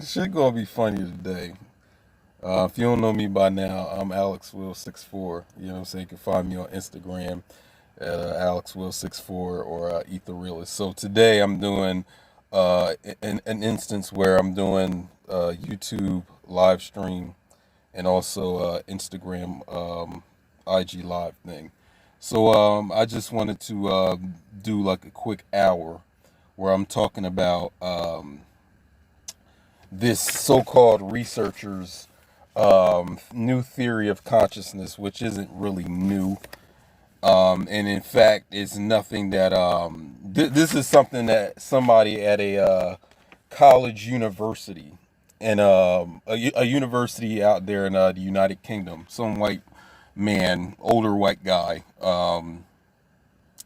Shit gonna be funny today. If you don't know me by now, I'm Alex Will 64. You know what I'm saying? You can find me on Instagram at Alex Will 64 or Ether Realist. So today I'm doing an instance where I'm doing YouTube live stream and also Instagram IG live thing. So I just wanted to do like a quick hour where I'm talking about this so-called researchers new theory of consciousness, which isn't really new, and in fact it's nothing that this is something that somebody at a college university and a university out there in the United Kingdom, some white man, older white guy, and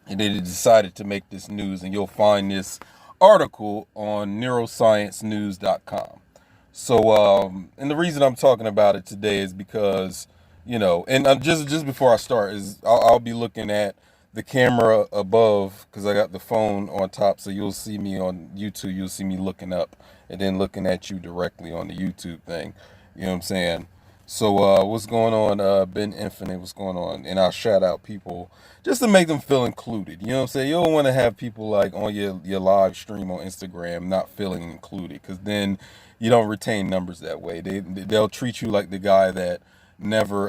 they decided to make this news, and you'll find this article on neurosciencenews.com. So, and the reason I'm talking about it today is because, and just before I start, is I'll be looking at the camera above because I got the phone on top, so you'll see me on YouTube. You'll see me looking up and then looking at you directly on the YouTube thing. You know what I'm saying? So, what's going on? Ben Infinite, what's going on? And I'll shout out people just to make them feel included. You know what I'm saying? You don't want to have people like on your live stream on Instagram not feeling included, because then you don't retain numbers that way. They'll treat you like the guy that never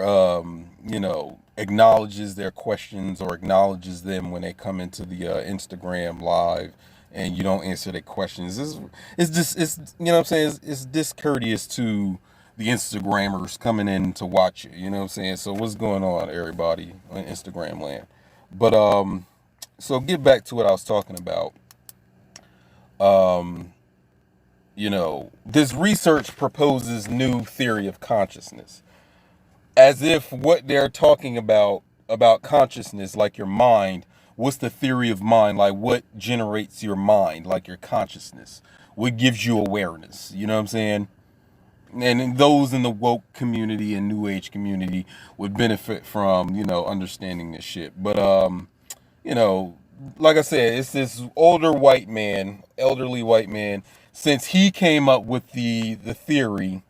acknowledges their questions or acknowledges them when they come into the Instagram live, and you don't answer their questions. It's you know what I'm saying, it's discourteous to the Instagrammers coming in to watch it. You know what I'm saying? So what's going on, everybody on Instagram land? But so get back to what I was talking about. This research proposes new theory of consciousness, as if what they're talking about consciousness, like your mind, what's the theory of mind, like what generates your mind, like your consciousness, what gives you awareness, you know what I'm saying? And those in the woke community and new age community would benefit from, understanding this shit. But like I said, it's this elderly white man. Since he came up with the theory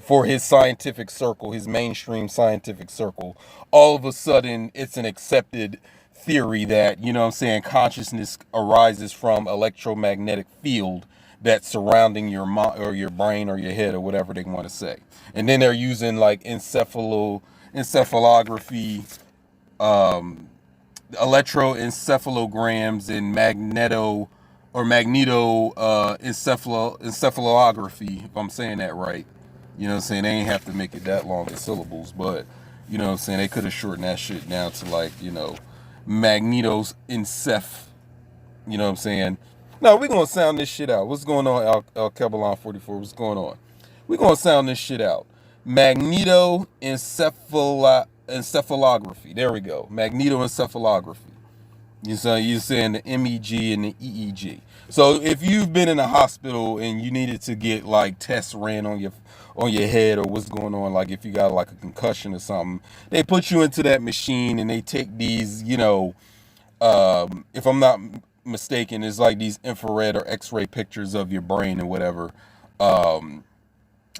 for his scientific circle, his mainstream scientific circle, all of a sudden it's an accepted theory that, you know what I'm saying, consciousness arises from electromagnetic field that's surrounding your mind or your brain or your head or whatever they want to say. And then they're using like encephalography, electroencephalograms and encephalography, if I'm saying that right. You know what I'm saying? They ain't have to make it that long in syllables, but you know what I'm saying, they could have shortened that shit down to like, magnetos enceph. You know what I'm saying? No, we're gonna sound this shit out. What's going on, Al Kebalon 44? What's going on? We're gonna sound this shit out. Magnetoencephalography. There we go. Magnetoencephalography. You're saying the MEG and the EEG. So if you've been in a hospital and you needed to get like tests ran on your head or what's going on, like if you got like a concussion or something, they put you into that machine and they take these, if I'm not mistaken, it's like these infrared or X-ray pictures of your brain or whatever.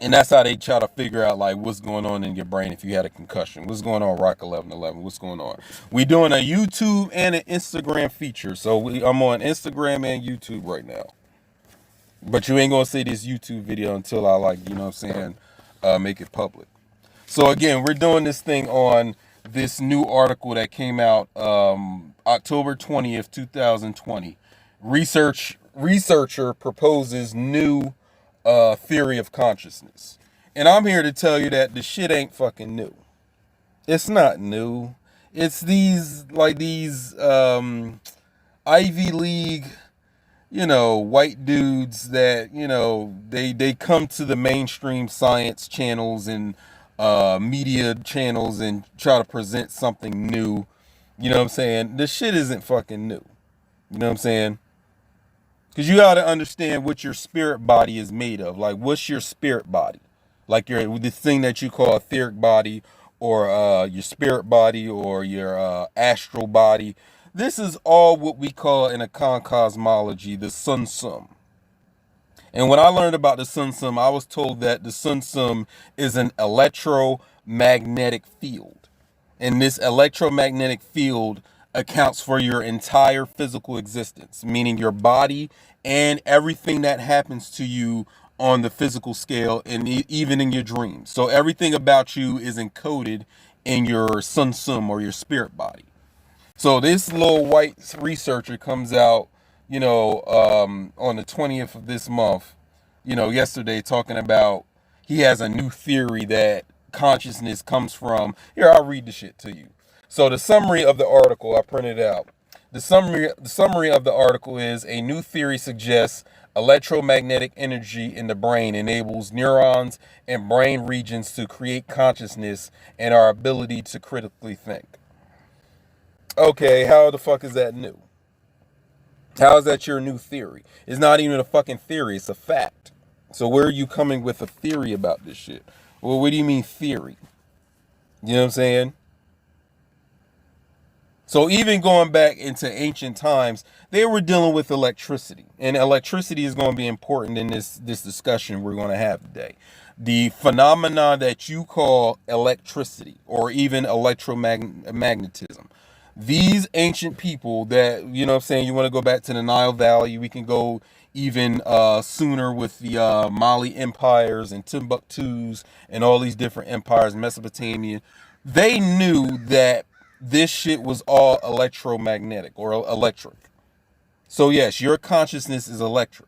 And that's how they try to figure out like what's going on in your brain if you had a concussion. What's going on, Rock 1111? What's going on? We doing a YouTube and an Instagram feature. So I'm on Instagram and YouTube right now. But you ain't gonna see this YouTube video until I make it public. So again, we're doing this thing on this new article that came out October 20th, 2020. Researcher proposes new theory of consciousness. And I'm here to tell you that the shit ain't fucking new. It's not new. It's these Ivy League, white dudes that, they come to the mainstream science channels and media channels and try to present something new. You know what I'm saying? This shit isn't fucking new. You know what I'm saying? Because you got to understand what your spirit body is made of. Like, what's your spirit body? Like the thing that you call etheric body, or your spirit body, or your astral body. This is all what we call in a cosmology the Sunsum. And when I learned about the Sunsum, I was told that the Sunsum is an electromagnetic field. And this electromagnetic field accounts for your entire physical existence, meaning your body and everything that happens to you on the physical scale and even in your dreams. So everything about you is encoded in your Sunsum or your spirit body. So this little white researcher comes out, on the 20th of this month, yesterday, talking about he has a new theory that consciousness comes from. Here, I'll read the shit to you. So the summary of the article, I printed out. The summary of the article is: a new theory suggests electromagnetic energy in the brain enables neurons and brain regions to create consciousness and our ability to critically think. Okay, how the fuck is that new? How is that your new theory? It's not even a fucking theory, it's a fact. So where are you coming with a theory about this shit? Well, what do you mean theory? You know what I'm saying? So even going back into ancient times, they were dealing with electricity. And electricity is going to be important in this discussion we're going to have today. The phenomena that you call electricity or even electromagnetism. These ancient people that, you know what I'm saying, you want to go back to the Nile Valley, we can go even sooner with the Mali empires and Timbuktus and all these different empires, Mesopotamia. They knew that this shit was all electromagnetic or electric. So yes, your consciousness is electric.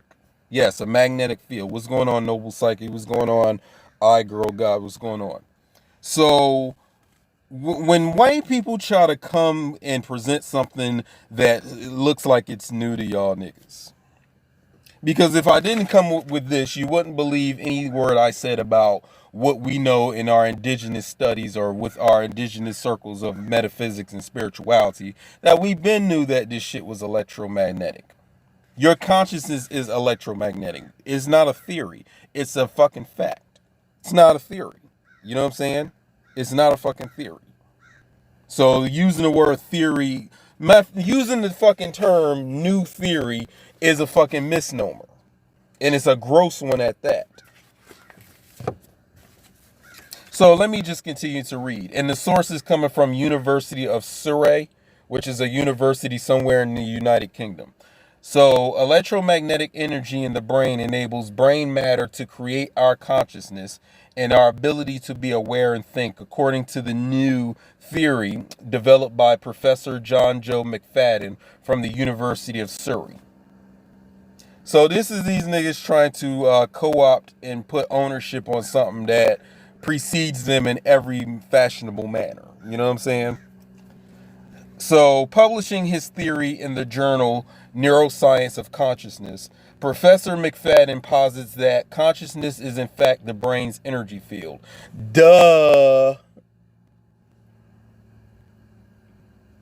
Yes, a magnetic field. What's going on, Noble Psyche? What's going on, I Girl God? What's going on? So when white people try to come and present something that looks like it's new to y'all niggas, because if I didn't come with this, you wouldn't believe any word I said about what we know in our indigenous studies or with our indigenous circles of metaphysics and spirituality, that we've been knew that this shit was electromagnetic. Your consciousness is electromagnetic. It's not a theory. It's a fucking fact. It's not a theory. You know what I'm saying? It's not a fucking theory. So using the word theory, using the fucking term new theory is a fucking misnomer. And it's a gross one at that. So let me just continue to read. And the source is coming from University of Surrey, which is a university somewhere in the United Kingdom. So electromagnetic energy in the brain enables brain matter to create our consciousness and our ability to be aware and think, according to the new theory developed by Professor John Joe McFadden from the University of Surrey. So this is these niggas trying to co-opt and put ownership on something that precedes them in every fashionable manner. You know what I'm saying? So, publishing his theory in the journal Neuroscience of Consciousness, Professor McFadden posits that consciousness is in fact the brain's energy field. Duh.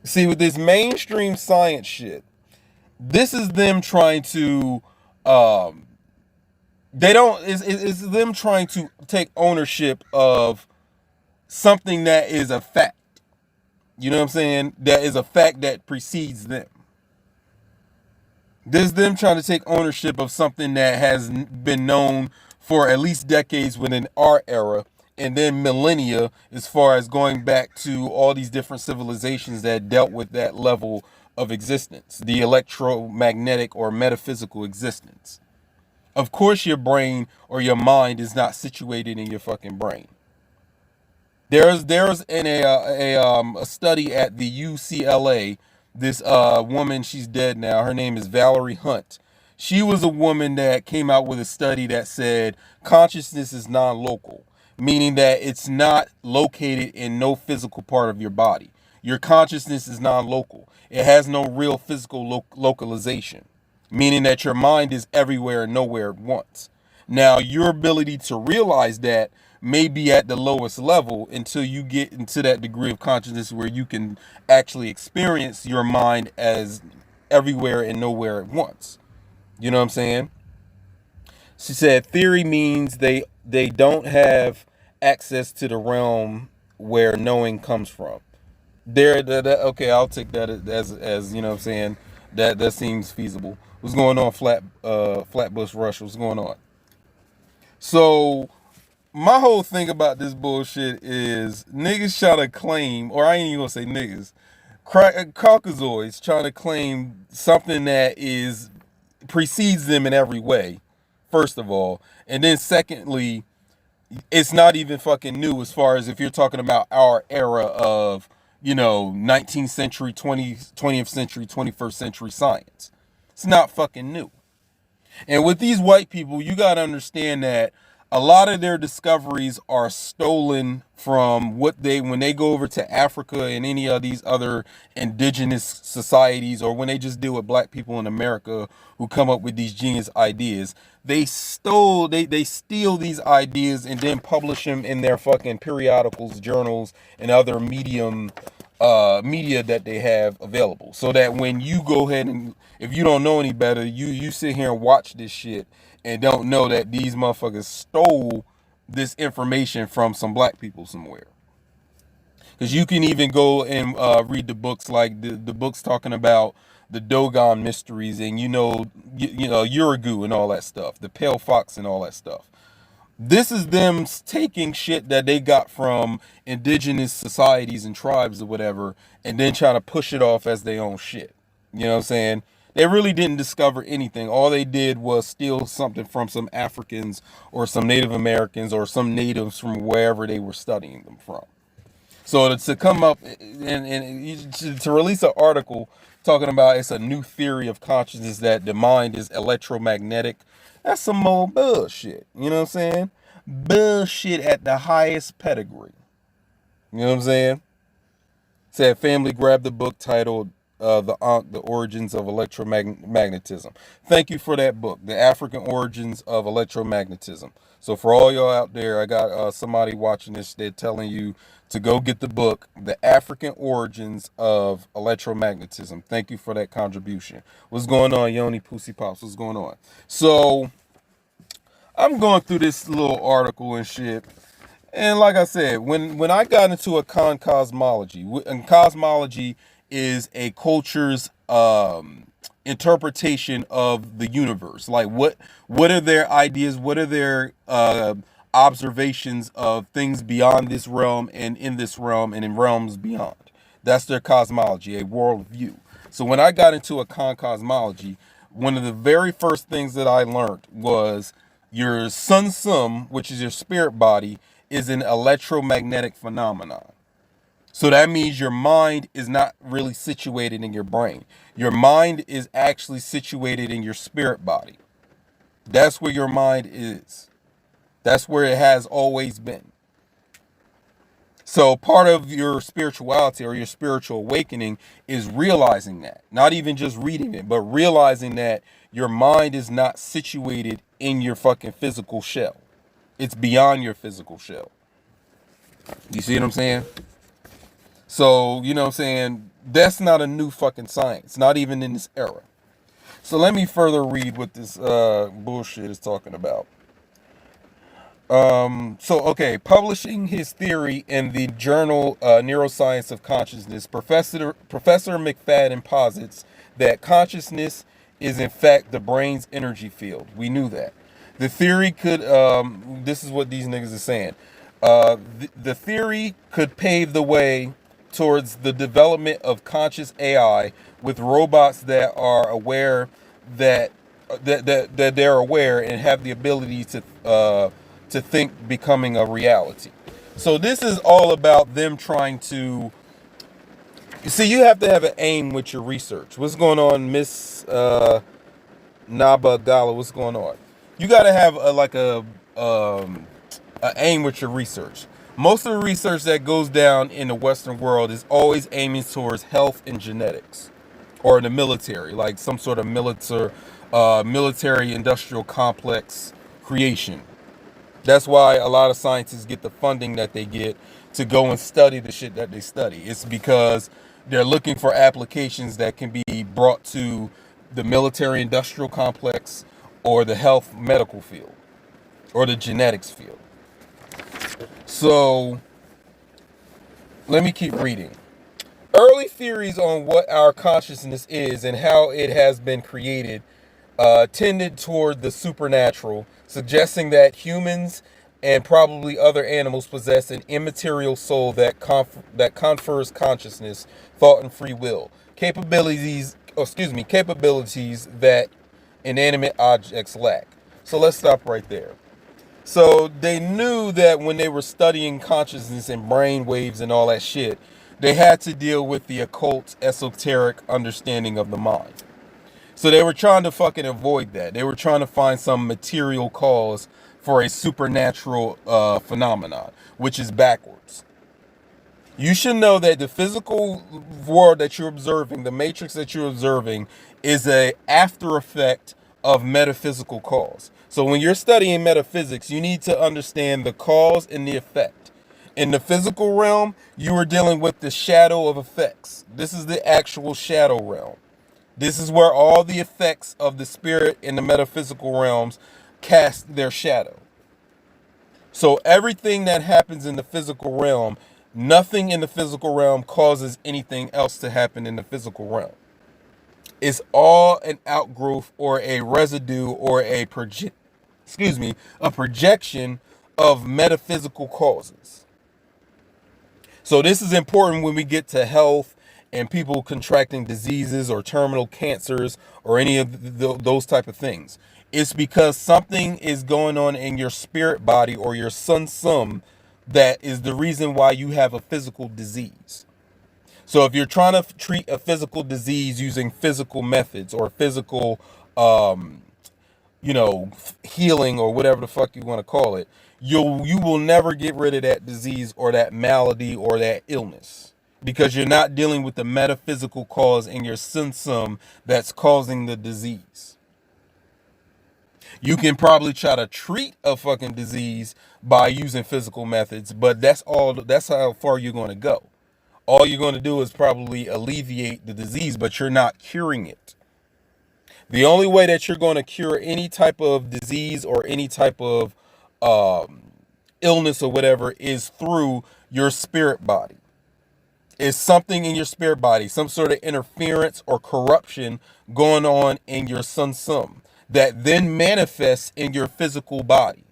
See, with this mainstream science shit, this is them trying to, it's them trying to take ownership of something that is a fact. You know what I'm saying? That is a fact that precedes them. This is them trying to take ownership of something that has been known for at least decades within our era, and then millennia as far as going back to all these different civilizations that dealt with that level of existence, the electromagnetic or metaphysical existence. Of course, your brain or your mind is not situated in your fucking brain. There's in a study at the UCLA, this woman, she's dead now. Her name is Valerie Hunt. She was a woman that came out with a study that said consciousness is non-local, meaning that it's not located in no physical part of your body. Your consciousness is non-local. It has no real physical localization, meaning that your mind is everywhere and nowhere at once. Now, your ability to realize that may be at the lowest level until you get into that degree of consciousness where you can actually experience your mind as everywhere and nowhere at once. You know what I'm saying? She said theory means they don't have access to the realm where knowing comes from. Okay, I'll take that as you know what I'm saying, That seems feasible. What's going on, Flatbush Rush? What's going on? So my whole thing about this bullshit is niggas trying to claim, or I ain't even gonna say niggas, Caucasoids trying to claim something that is precedes them in every way, first of all, and then secondly, it's not even fucking new as far as if you're talking about our era of 19th century, 20th century, 21st century science. It's not fucking new. And with these white people, you got to understand that a lot of their discoveries are stolen from when they go over to Africa and any of these other indigenous societies, or when they just deal with black people in America who come up with these genius ideas. They steal these ideas and then publish them in their fucking periodicals, journals, and other media that they have available, so that when you go ahead and, if you don't know any better, you sit here and watch this shit and don't know that these motherfuckers stole this information from some black people somewhere. Because you can even go and read the books, like the books talking about the Dogon mysteries, and Urugu and all that stuff, the Pale Fox and all that stuff. This is them taking shit that they got from indigenous societies and tribes or whatever, and then trying to push it off as their own shit. You know what I'm saying? They really didn't discover anything. All they did was steal something from some Africans or some Native Americans or some natives from wherever they were studying them from. So to come up and to release an article talking about it's a new theory of consciousness that the mind is electromagnetic, that's some more bullshit. You know what I'm saying? Bullshit at the highest pedigree. You know what I'm saying? Said family grabbed the book titled The Origins of Electromagnetism. Thank you for that book, The African Origins of Electromagnetism. So for all y'all out there, I got somebody watching this, they're telling you to go get the book, The African Origins of Electromagnetism. Thank you for that contribution. What's going on, Yoni Pussy Pops? What's going on? So I'm going through this little article and shit. And like I said, when I got into a cosmology, and cosmology is a culture's interpretation of the universe. Like what are their ideas? What are their observations of things beyond this realm and in this realm and in realms beyond? That's their cosmology, a worldview. So when I got into a cosmology, one of the very first things that I learned was your Sunsum, which is your spirit body, is an electromagnetic phenomenon. So that means your mind is not really situated in your brain. Your mind is actually situated in your spirit body. That's where your mind is. That's where it has always been. So part of your spirituality or your spiritual awakening is realizing that. Not even just reading it, but realizing that your mind is not situated in your fucking physical shell. It's beyond your physical shell. You see what I'm saying? So, you know what I'm saying? That's not a new fucking science. Not even in this era. So let me further read what this bullshit is talking about. Publishing his theory in the journal Neuroscience of Consciousness, Professor McFadden posits that consciousness is in fact the brain's energy field. We knew that. The theory could, this is what these niggas are saying. The theory could pave the way towards the development of conscious AI with robots that are aware that they're aware and have the ability to think becoming a reality. So this is all about them trying to. See, you have to have an aim with your research. What's going on, Miss Naba Gala? What's going on? You got to have a aim with your research. Most of the research that goes down in the Western world is always aiming towards health and genetics, or in the military, like some sort of military industrial complex creation. That's why a lot of scientists get the funding that they get to go and study the shit that they study. It's because they're looking for applications that can be brought to the military industrial complex or the health medical field or the genetics field. So let me keep reading. Early theories on what our consciousness is and how it has been created tended toward the supernatural, suggesting that humans and probably other animals possess an immaterial soul that confers consciousness, thought, and free will, capabilities that inanimate objects lack. So let's stop right there. So they knew that when they were studying consciousness and brain waves and all that shit, they had to deal with the occult, esoteric understanding of the mind. So they were trying to fucking avoid that. They were trying to find some material cause for a supernatural phenomenon, which is backwards. You should know that the physical world that you're observing, the matrix that you're observing, is a after effect of metaphysical cause. So when you're studying metaphysics, you need to understand the cause and the effect. In the physical realm, you are dealing with the shadow of effects. This is the actual shadow realm. This is where all the effects of the spirit in the metaphysical realms cast their shadow. So everything that happens in the physical realm, nothing in the physical realm causes anything else to happen in the physical realm. It's all an outgrowth or a residue or a projection of metaphysical causes. So this is important when we get to health and people contracting diseases or terminal cancers or any of those type of things. It's because something is going on in your spirit body or your sunsum that is the reason why you have a physical disease. So if you're trying to treat a physical disease using physical methods or physical, healing or whatever the fuck you want to call it, you will never get rid of that disease or that malady or that illness because you're not dealing with the metaphysical cause in your sunsum that's causing the disease. You can probably try to treat a fucking disease by using physical methods, but that's how far you're going to go. All you're going to do is probably alleviate the disease, but you're not curing it. The only way that you're going to cure any type of disease or any type of illness or whatever is through your spirit body. It's something in your spirit body, some sort of interference or corruption going on in your sunsum that then manifests in your physical body.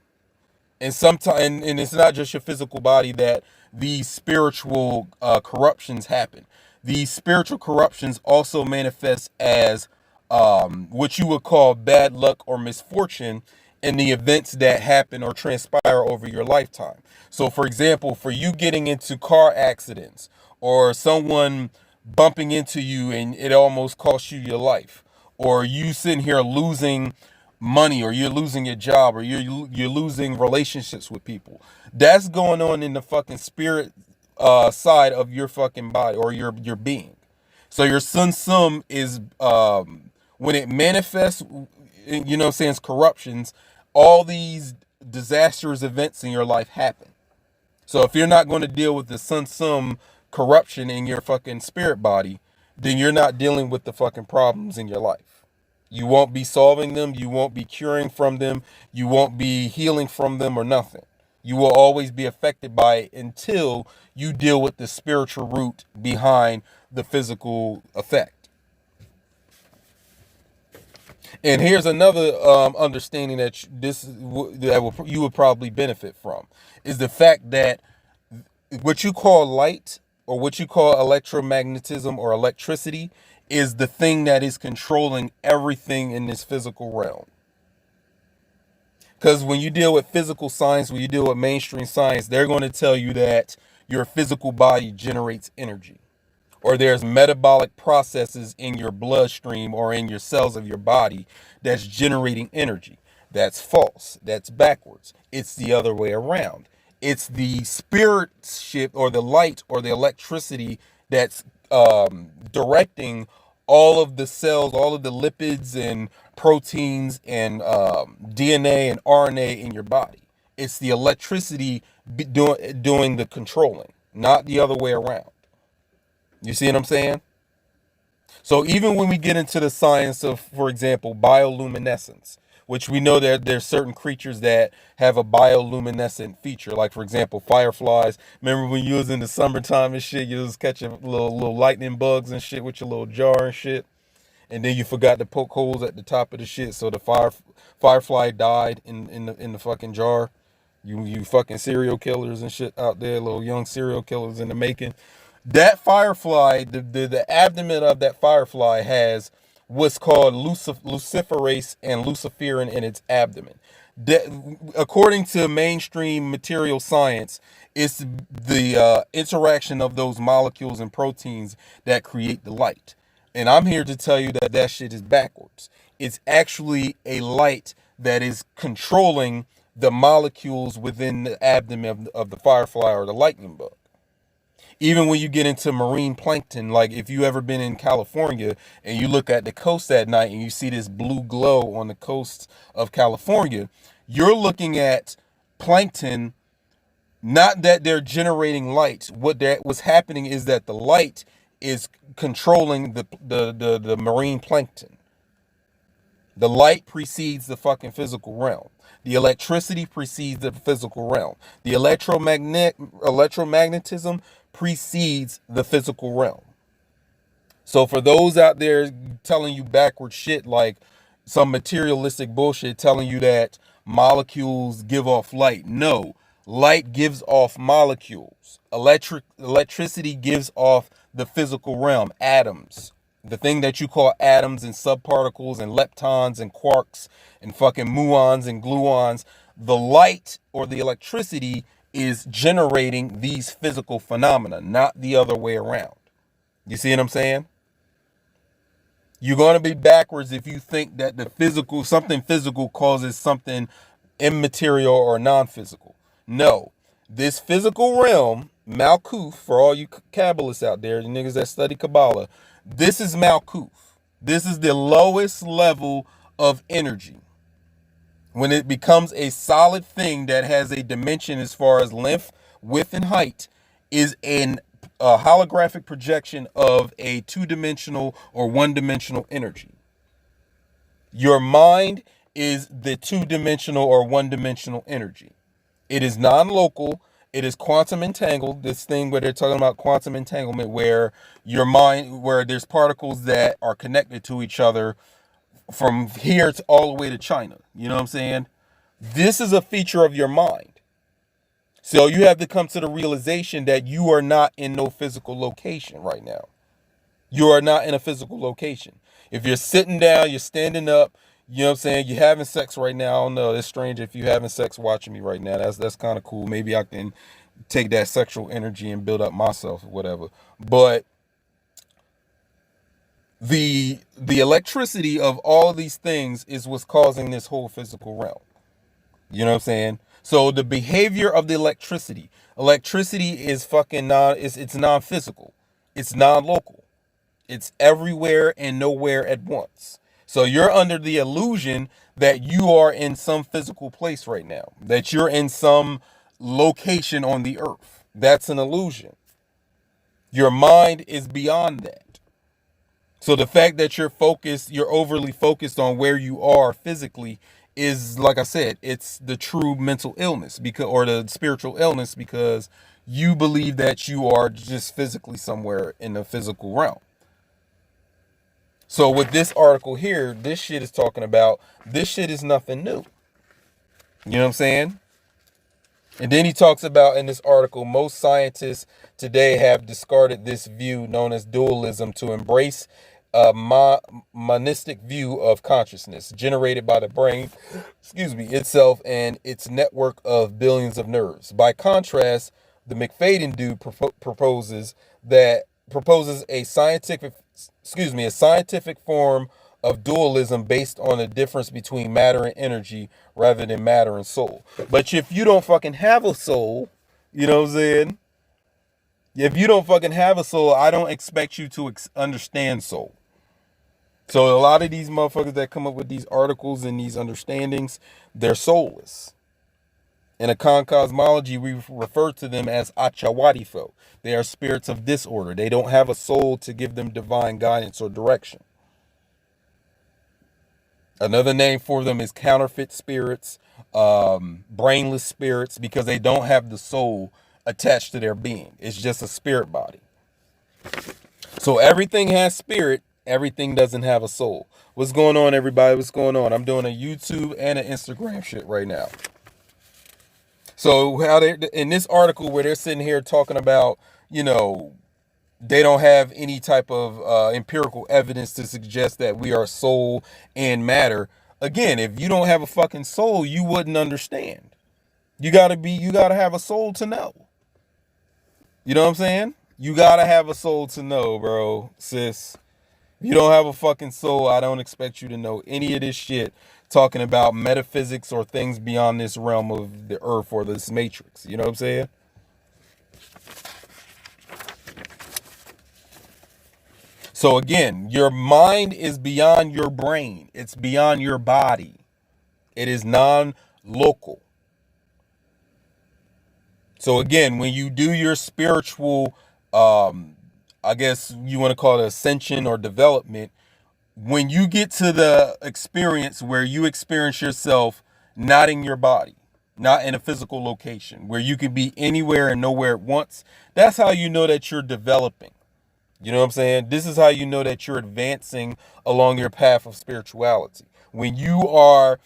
And sometimes, and it's not just your physical body that these spiritual corruptions happen. These spiritual corruptions also manifest as what you would call bad luck or misfortune in the events that happen or transpire over your lifetime. So, for example, for you getting into car accidents or someone bumping into you and it almost costs you your life, or you sitting here losing money, or you're losing your job, or you're losing relationships with people. That's going on in the fucking spirit side of your fucking body or your being. So your sunsum is when it manifests, it's corruptions, all these disastrous events in your life happen. So if you're not going to deal with the sunsum corruption in your fucking spirit body, then you're not dealing with the fucking problems in your life. You won't be solving them. You won't be curing from them. You won't be healing from them or nothing. You will always be affected by it until you deal with the spiritual root behind the physical effect. And here's another understanding that you would probably benefit from is the fact that what you call light or what you call electromagnetism or electricity is the thing that is controlling everything in this physical realm. Because when you deal with physical science, when you deal with mainstream science, they're going to tell you that your physical body generates energy, or there's metabolic processes in your bloodstream or in your cells of your body that's generating energy. That's false. That's backwards. It's the other way around. It's the spirit shift or the light or the electricity that's directing all of the cells, all of the lipids and proteins and DNA and RNA in your body. It's the electricity doing the controlling, not the other way around. You see what I'm saying? So even when we get into the science of, for example, bioluminescence, which we know that there's certain creatures that have a bioluminescent feature. Like, for example, fireflies. Remember when you was in the summertime and shit, you was catching little lightning bugs and shit with your little jar and shit. And then you forgot to poke holes at the top of the shit, so the firefly died in the fucking jar. You fucking serial killers and shit out there, little young serial killers in the making. That firefly, the abdomen of that firefly has what's called luciferase and luciferin in its abdomen. That, according to mainstream material science, it's the interaction of those molecules and proteins that create the light. And I'm here to tell you that that shit is backwards. It's actually a light that is controlling the molecules within the abdomen of the firefly or the lightning bug. Even when you get into marine plankton, like if you ever been in California and you look at the coast at night and you see this blue glow on the coast of California, you're looking at plankton, not that they're generating light. What's happening is that the light is controlling the marine plankton. The light precedes the fucking physical realm. The electricity precedes the physical realm. The electromagnetism precedes the physical realm. So for those out there telling you backward shit, like some materialistic bullshit telling you that molecules give off light, no, light gives off molecules. Electricity gives off the physical realm, atoms. The thing that you call atoms and subparticles and leptons and quarks and fucking muons and gluons, the light or the electricity is generating these physical phenomena, not the other way around. You see what I'm saying? You're going to be backwards if you think that something physical causes something immaterial or non-physical. No, this physical realm, Malkuth, for all you Kabbalists out there, the niggas that study Kabbalah, this is Malkuth. This is the lowest level of energy. When it becomes a solid thing that has a dimension as far as length, width, and height, is a holographic projection of a two-dimensional or one-dimensional energy. Your mind is the two-dimensional or one-dimensional energy. It is non-local. It is quantum entangled. This thing where they're talking about quantum entanglement, where your mind, where there's particles that are connected to each other from here to all the way to China. You know what I'm saying? This is a feature of your mind. So you have to come to the realization that you are not in no physical location right now. You are not in a physical location. If you're sitting down, you're standing up, you know what I'm saying? You're having sex right now. I don't know. It's strange if you're having sex watching me right now. That's kind of cool. Maybe I can take that sexual energy and build up myself or whatever. But the electricity of all of these things is what's causing this whole physical realm. You know what I'm saying? So the behavior of the electricity is fucking it's non-physical. It's non-local. It's everywhere and nowhere at once. So you're under the illusion that you are in some physical place right now, that you're in some location on the earth. That's an illusion. Your mind is beyond that. So the fact that you're overly focused on where you are physically is, like I said, it's the true mental illness or the spiritual illness, because you believe that you are just physically somewhere in the physical realm. So with this article here, this shit is talking about, this shit is nothing new. You know what I'm saying? And then he talks about in this article, most scientists today have discarded this view known as dualism to embrace a monistic view of consciousness generated by the brain, itself and its network of billions of nerves. By contrast, the McFadden dude proposes a scientific form of dualism based on the difference between matter and energy rather than matter and soul. But if you don't fucking have a soul, you know what I'm saying? If you don't fucking have a soul, I don't expect you to understand soul. So a lot of these motherfuckers that come up with these articles and these understandings, they're soulless. In Akan cosmology, we refer to them as Achawadifo. They are spirits of disorder. They don't have a soul to give them divine guidance or direction. Another name for them is counterfeit spirits, brainless spirits, because they don't have the soul attached to their being. It's just a spirit body. So everything has spirit, everything doesn't have a soul. What's going on, everybody? What's going on? I'm doing a YouTube and an Instagram shit right now. So how they in this article where they're sitting here talking about, they don't have any type of empirical evidence to suggest that we are soul and matter. Again, if you don't have a fucking soul, you wouldn't understand. You gotta have a soul to know. You know what I'm saying? You gotta have a soul to know, bro, sis. If you don't have a fucking soul, I don't expect you to know any of this shit talking about metaphysics or things beyond this realm of the earth or this matrix. You know what I'm saying? So again, your mind is beyond your brain. It's beyond your body. It is non-local. So again, when you do your spiritual, I guess you want to call it ascension or development, when you get to the experience where you experience yourself not in your body, not in a physical location, where you can be anywhere and nowhere at once, that's how you know that you're developing. You know what I'm saying? This is how you know that you're advancing along your path of spirituality. When you are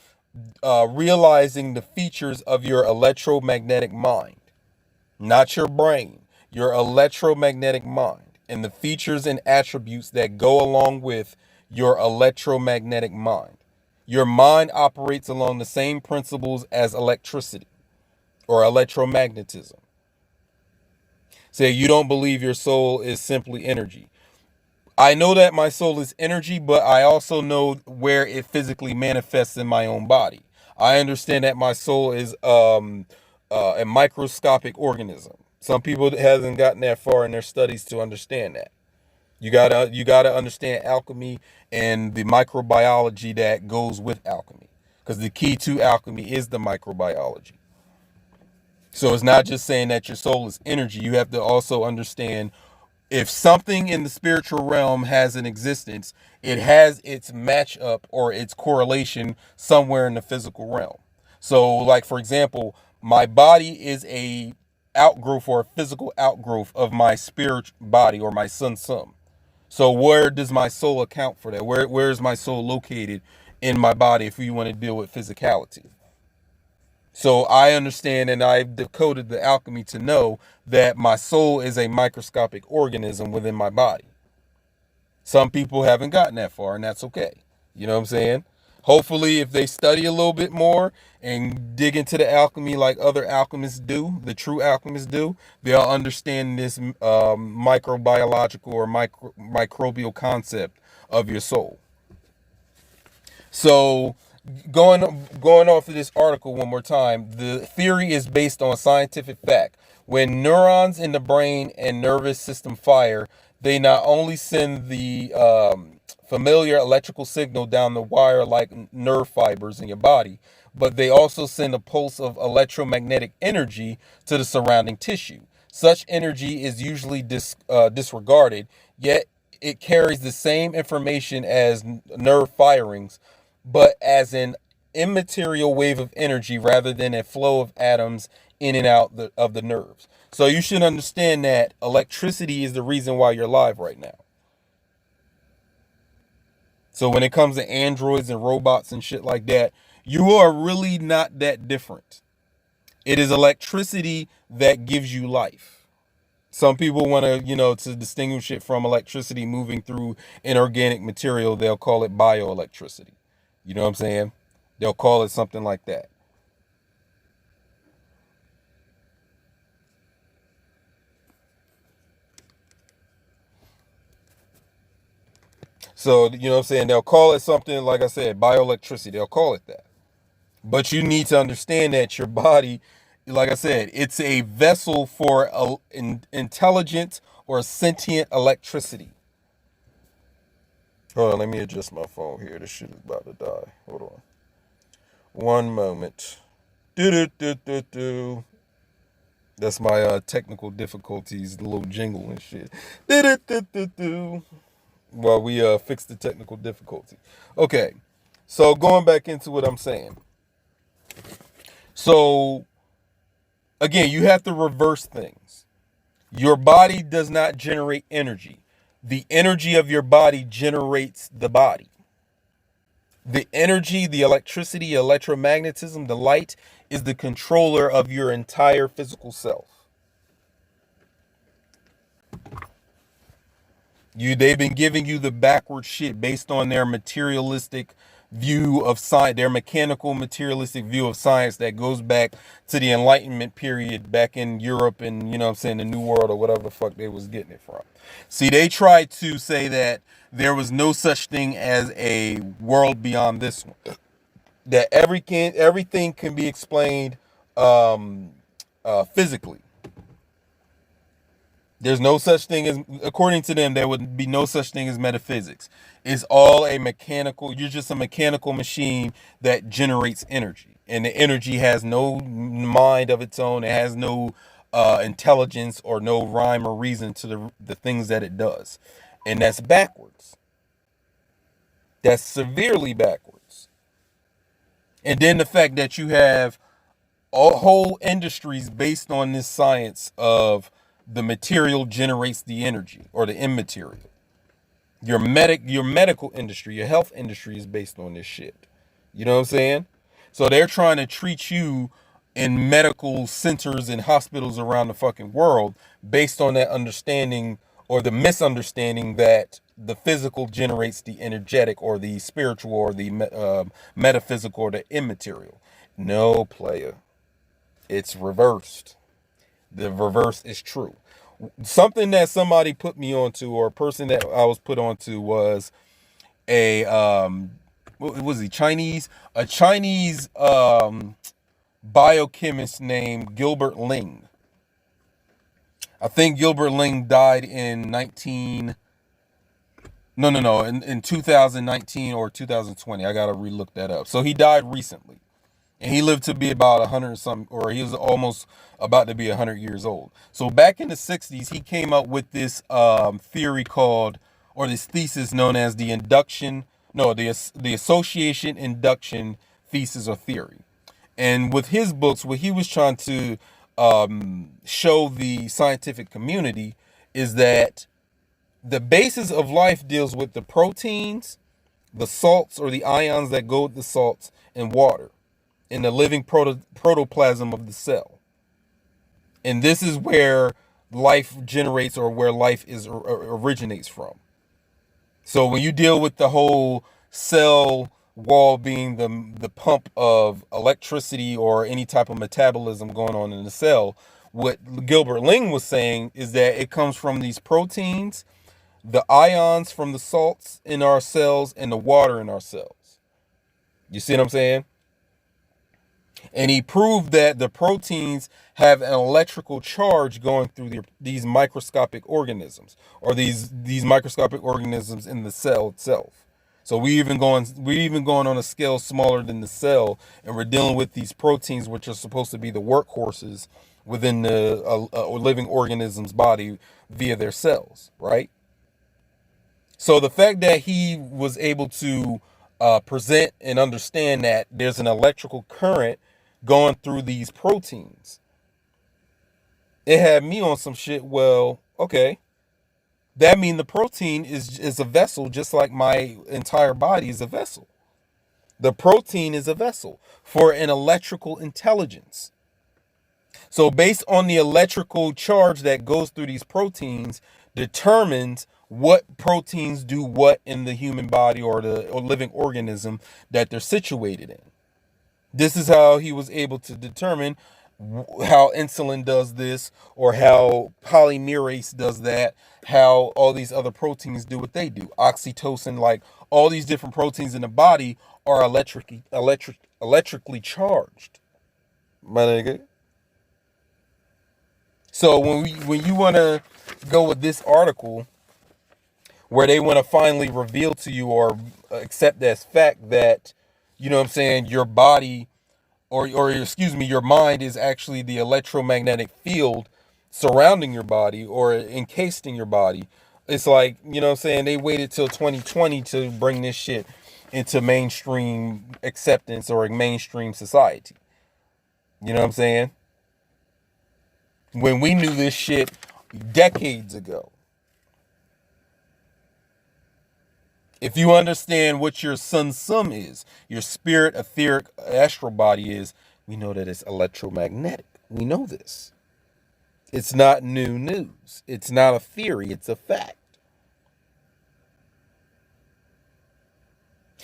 realizing the features of your electromagnetic mind, not your brain, your electromagnetic mind, and the features and attributes that go along with your electromagnetic mind. Your mind operates along the same principles as electricity or electromagnetism. Say you don't believe your soul is simply energy. I know that my soul is energy, but I also know where it physically manifests in my own body. I understand that my soul is a microscopic organism. Some people hasn't gotten that far in their studies to understand that. You gotta understand alchemy and the microbiology that goes with alchemy, because the key to alchemy is the microbiology. So it's not just saying that your soul is energy. You have to also understand if something in the spiritual realm has an existence, it has its matchup or its correlation somewhere in the physical realm. So, like for example, my body is a outgrowth or a physical outgrowth of my spirit body or my Sunsum. So where does my soul account for that? Where is my soul located in my body if you want to deal with physicality? So I understand and I've decoded the alchemy to know that my soul is a microscopic organism within my body. Some people haven't gotten that far, and that's okay. You know what I'm saying? Hopefully, if they study a little bit more and dig into the alchemy like other alchemists do, the true alchemists do, they'll understand this microbiological or microbial concept of your soul. So going off of this article one more time, the theory is based on scientific fact. When neurons in the brain and nervous system fire, they not only send the familiar electrical signal down the wire like nerve fibers in your body, but they also send a pulse of electromagnetic energy to the surrounding tissue. Such energy is usually disregarded, yet it carries the same information as nerve firings, but as an immaterial wave of energy rather than a flow of atoms in and out of the nerves. So you should understand that electricity is the reason why you're alive right now. So when it comes to androids and robots and shit like that, you are really not that different. It is electricity that gives you life. Some people want to, to distinguish it from electricity moving through inorganic material, they'll call it bioelectricity. You know what I'm saying? They'll call it something like that. So, you know what I'm saying? They'll call it something, like I said, bioelectricity. They'll call it that. But you need to understand that your body, like I said, it's a vessel for intelligent or sentient electricity. Hold on, let me adjust my phone here. This shit is about to die. Hold on. One moment. Do. That's my technical difficulties, the little jingle and shit. Do. While we fix the technical difficulty. Okay. So going back into what I'm saying. So again, you have to reverse things. Your body does not generate energy. The energy of your body generates the body. The energy, the electricity, electromagnetism, the light is the controller of your entire physical self. They've been giving you the backward shit based on their materialistic view of science, their mechanical materialistic view of science that goes back to the Enlightenment period back in Europe and, you know what I'm saying, the New World or whatever the fuck they was getting it from. See, they tried to say that there was no such thing as a world beyond this one. That everything can be explained physically. There's no such thing as, according to them, there would be no such thing as metaphysics. It's all a mechanical, you're just a mechanical machine that generates energy. And the energy has no mind of its own. It has no intelligence or no rhyme or reason to the things that it does. And that's backwards. That's severely backwards. And then the fact that you have whole industries based on this science of the material generates the energy or the immaterial. Your medical industry, your health industry is based on this shit. You know what I'm saying? So they're trying to treat you in medical centers and hospitals around the fucking world based on that understanding or the misunderstanding that the physical generates the energetic or the spiritual or the metaphysical or the immaterial. No, player. It's reversed. The reverse is true. Something that somebody put me onto, or a person that I was put onto, was a what was he, Chinese? A Chinese biochemist named Gilbert Ling. I think Gilbert Ling died in in 2019 or 2020. I gotta relook that up. So he died recently. And he lived to be about 100 something, or he was almost about to be 100 years old. So back in the 60s, he came up with this theory called, or this thesis known as the association induction thesis or theory. And with his books, what he was trying to show the scientific community is that the basis of life deals with the proteins, the salts or the ions that go with the salts, and water in the living protoplasm of the cell. And this is where life generates, or where life originates from. So when you deal with the whole cell wall being the pump of electricity or any type of metabolism going on in the cell, what Gilbert Ling was saying is that it comes from these proteins, the ions from the salts in our cells, and the water in our cells. You see what I'm saying? And he proved that the proteins have an electrical charge going through these microscopic organisms, or these microscopic organisms in the cell itself. So we even going on a scale smaller than the cell, and we're dealing with these proteins, which are supposed to be the workhorses within the living organism's body via their cells, right? So the fact that he was able to present and understand that there's an electrical current going through these proteins, it had me on some shit. Well, okay, that means the protein is a vessel, just like my entire body is a vessel. The protein is a vessel for an electrical intelligence. So based on the electrical charge that goes through these proteins determines what proteins do what in the human body or living organism that they're situated in. This is how he was able to determine how insulin does this, or how polymerase does that, how all these other proteins do what they do. Oxytocin, like all these different proteins in the body are electrically charged. My nigga. So when you want to go with this article, where they want to finally reveal to you or accept as fact that, you know what I'm saying, your body or excuse me, your mind is actually the electromagnetic field surrounding your body or encased in your body. It's like, you know what I'm saying, they waited till 2020 to bring this shit. into mainstream acceptance or mainstream society. You know what I'm saying? When we knew this shit decades ago. If you understand what your Sunsum is, your spirit, etheric, astral body is, we know that it's electromagnetic. We know this. It's not new news. It's not a theory. It's a fact.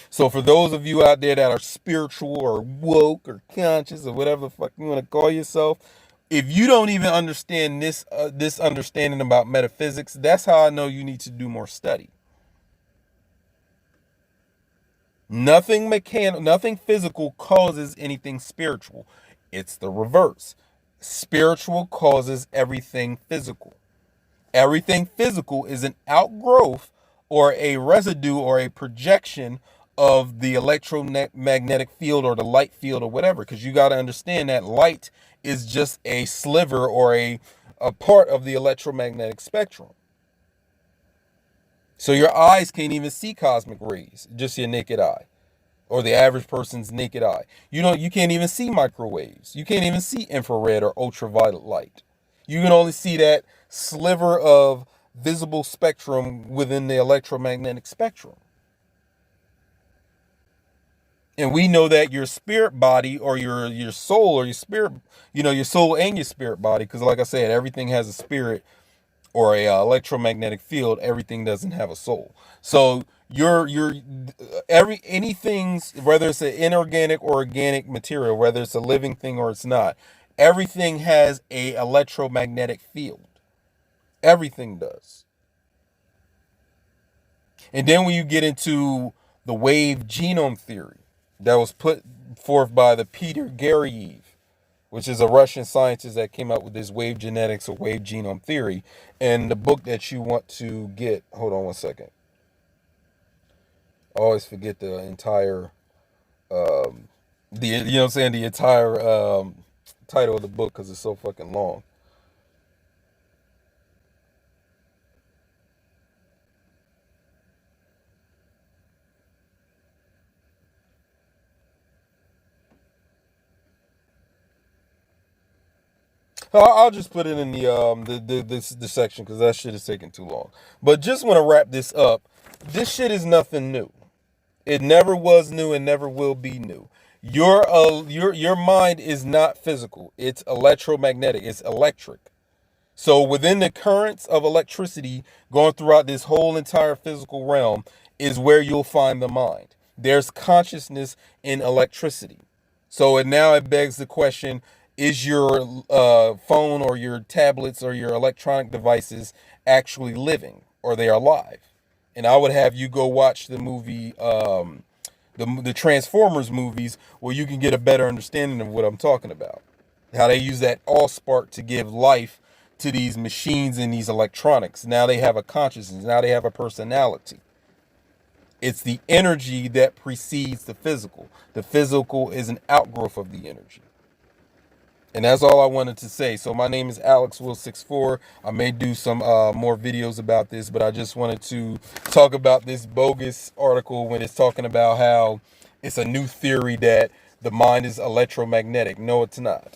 So for those of you out there that are spiritual or woke or conscious or whatever the fuck you want to call yourself, if you don't even understand this understanding about metaphysics, that's how I know you need to do more study. Nothing mechanical, nothing physical causes anything spiritual. It's the reverse. Spiritual causes everything physical. Everything physical is an outgrowth or a residue or a projection of the electromagnetic field or the light field or whatever. Because you got to understand that light is just a sliver or a part of the electromagnetic spectrum. So your eyes can't even see cosmic rays, just your naked eye, or the average person's naked eye. You can't even see microwaves. You can't even see infrared or ultraviolet light. You can only see that sliver of visible spectrum within the electromagnetic spectrum. And we know that your spirit body or your soul or your spirit, your soul and your spirit body, because like I said, everything has a spirit or a electromagnetic field. Everything doesn't have a soul. So anything, whether it's an inorganic or organic material, whether it's a living thing or it's not, everything has a electromagnetic field. Everything does. And then when you get into the wave genome theory that was put forth by the Peter Garriev, which is a Russian scientist that came up with this wave genetics or wave genome theory. And the book that you want to get, hold on one second. I always forget the entire, the entire title of the book because it's so fucking long. I'll just put it in the section because that shit is taking too long. But just want to wrap this up. This shit is nothing new. It never was new and never will be new. Your mind is not physical. It's electromagnetic. It's electric. So within the currents of electricity going throughout this whole entire physical realm is where you'll find the mind. There's consciousness in electricity. So it begs the question, is your phone or your tablets or your electronic devices actually living, or they are alive? And I would have you go watch the movie, the Transformers movies, where you can get a better understanding of what I'm talking about. How they use that allspark to give life to these machines and these electronics. Now they have a consciousness. Now they have a personality. It's the energy that precedes the physical. The physical is an outgrowth of the energy. And that's all I wanted to say. So my name is AlexWill64. I may do some more videos about this, but I just wanted to talk about this bogus article when it's talking about how it's a new theory that the mind is electromagnetic. No, it's not.